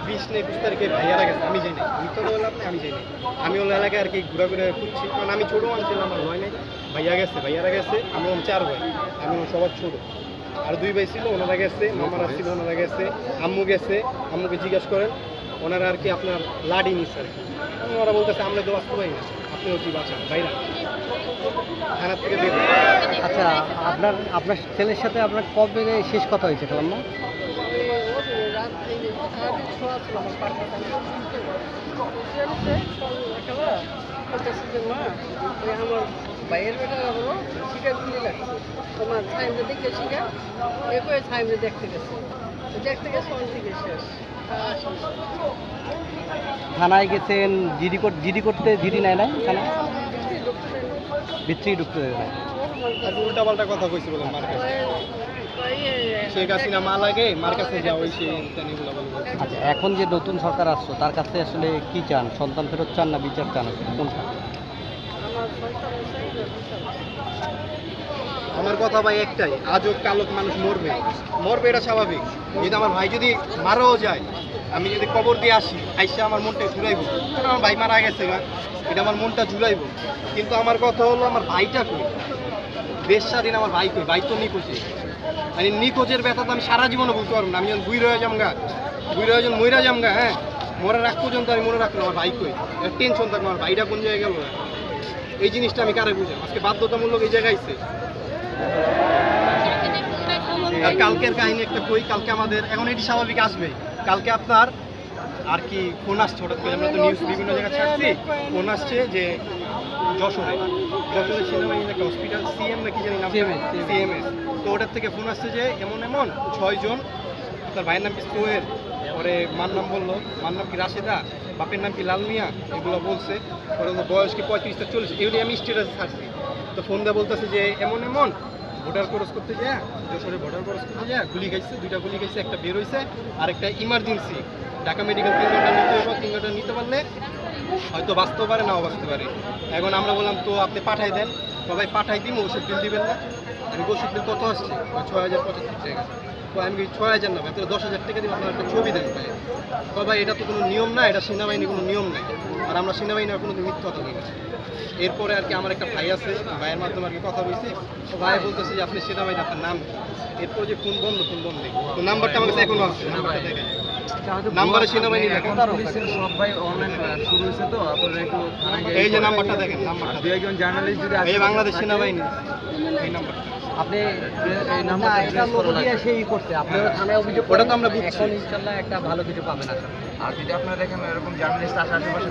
20 না 21 তারিখে ভাইয়ারা গেছে, আমি যাই নাই। আমি তো বললাম না আমি যাই নাই। আমি ওই এলাকায় আর কি ঘুরে ঘুরে খুঁজছি, কারণ আমি ছোটো মানুষ ছিলাম, আমার ভয় নেই। ভাইয়ারা গেছে, আমি 4 ভাই, আমি সবার ছোটো। আর 2 ভাই ছিল, ওনারা গেছে, মামারা ছিল, ওনারা গেছে, আম্মু গেছে। আম্মুকে জিজ্ঞাসা করেন, ওনারা আর কি আপনার লাডি নিচ্ছে আর কি। ওনারা বলতেছে আমরা তো বাঁচতে পারি না, আপনিও কি বাঁচান ভাইরা, থানার থেকে বের হন। আচ্ছা, আপনার ছেলের সাথে আপনার কবে শেষ কথা হয়েছে খালাম্মা? আমার ভাইয়ের বেটা হলো শিকার কিনে লাগছে, তোমার সাইমটা দেখে শিকার এরপরে সাইমটা দেখতে গেছে, দেখতে গেছে অনেক থেকে শেষ। থানায় গেছেন, জিডি করতে, জিডি নেয় নাই থানায়? ভিতরে ঢুকতে দেয় না। আর উল্টাপাল্টা কথা কইছে বলে মার কাছে, শেখ হাসিনা মা লাগে, মার কাছে যাও, ওই সেই এগুলো বলবো। আচ্ছা, এখন যে নতুন সরকার আসছে তার কাছে আসলে কি চান? সন্তান ফেরত চান না বিচার চান? আসলে কোনটা? আমার কথা ভাই একটাই, আজও কালক মানুষ মরবে, এটা স্বাভাবিক। কিন্তু আমার ভাই যদি মারাও যায়, আমি যদি কবর দিয়ে আসি, আইসা আমার মনটা জুড়াইব, কারণ আমার ভাই মারা গেছে না, এটা আমার মনটা জুড়াইব। কিন্তু আমার কথা হলো, আমার ভাইটা কই, দেশ স্বাধীন আমার ভাই কই, ভাই তো নিখোঁজে। মানে নিখোঁজের ব্যথা তো আমি সারা জীবনে বলতে পারবো না। আমি যখন বুড়ি হয়ে যামগা, মইরা যামগা, হ্যাঁ, মরার রাখ পর্যন্ত আমি মনে রাখলাম আমার ভাই কই, টেনশন থাকবো আমার ভাইটা কোন জায়গায় গেল। এই জিনিসটা আমি কারে বুঝাম? আজকে বাধ্যতামূলক এই জায়গায় আইছে। আর কালকের কাহিনী একটা কই, কালকে আমাদের, এখন এটি স্বাভাবিক আসবে, কালকে আপনার আর কি ফোন আসছে, হঠাৎ করে আমরা তো নিউজ বিভিন্ন জায়গায় ছাড়ছি, ফোন আসছে যে যশোরে সেনাবাহিনীর একটা হসপিটাল, সিএম নাকি জানি নাম, সিএমএস, তো ওটার থেকে ফোন আসছে যে এমন 6 জন, আপনার ভাইয়ের নাম কি সোহেল, পরে মার নাম বললো, মার নাম কি রাশেদা, বাপের নাম কি লাল মিয়া, এগুলো বলছে, পরে বয়স কি 35 থেকে 40, এগুলি আমি স্টেটাসে ছাড়ছি। তো ফোন দেওয়া বলতেছে যে এমন ভোটার ক্রস করতে যায়, যশোরে ভোটার ক্রস করতে যায়, গুলি খাইছে, 2টা গুলি খাইছে, একটা বের হয়েছে, আর একটা ইমার্জেন্সি ঢাকা মেডিকেল 3 ঘন্টা নিতে হবে, 3 ঘন্টা নিতে পারলে হয়তো বাঁচতেও পারে, নাও বাঁচতে পারে। এখন আমরা বললাম তো আপনি পাঠাই দেন, সবাই পাঠাই দিন, ওষুধ বিল দিবেন না। আমি ওষুধ বিল কত আসছে? 6075 টাকা। তো আমি 6000 না, আপনারা 10,000 টাকা দিয়ে আপনার একটা ছবি দেন ভাই। তো ভাই এটা তো কোনো নিয়ম না, এটা সেনাবাহিনীর কোনো নিয়ম নাই, আর আমরা সেনাবাহিনীর কোনো মিথ্যা কথা বলি না। এরপরে আর কি আমার একটা ভাই আছে, ভাইয়ের মাধ্যমে আর কি কথা বলছি, তো ভাই বলতেছে যে আপনি সেনাবাহিনী, আপনার নাম। এরপর যে ফোন বন্ধ, তো নাম্বারটা আমার কাছে এখনো আছে, নাম্বারটা দেখেন, নাম্বারে সেনাবাহিনী লেখা। সব ভাই অনলাইন শুরু হয়েছে, তো আপনারা একটু এই যে নাম্বারটা দেখেন, নাম্বারটা দু একজন জার্নালিস্ট যদি এই বাংলাদেশ সেনাবাহিনী, এই নাম্বারটা আপনি এই নাম্বারটা এটা লোগো দিয়ে সেই করতে আপনারা থানায় অভিযোগ ওটা তো করেন, আমরা বুঝছি। এখন ইনশাল্লাহ একটা ভালো কিছু পাবেন আশা করি। আর যদি আপনারা দেখেন এরকম জার্নালিস্ট আশেপাশে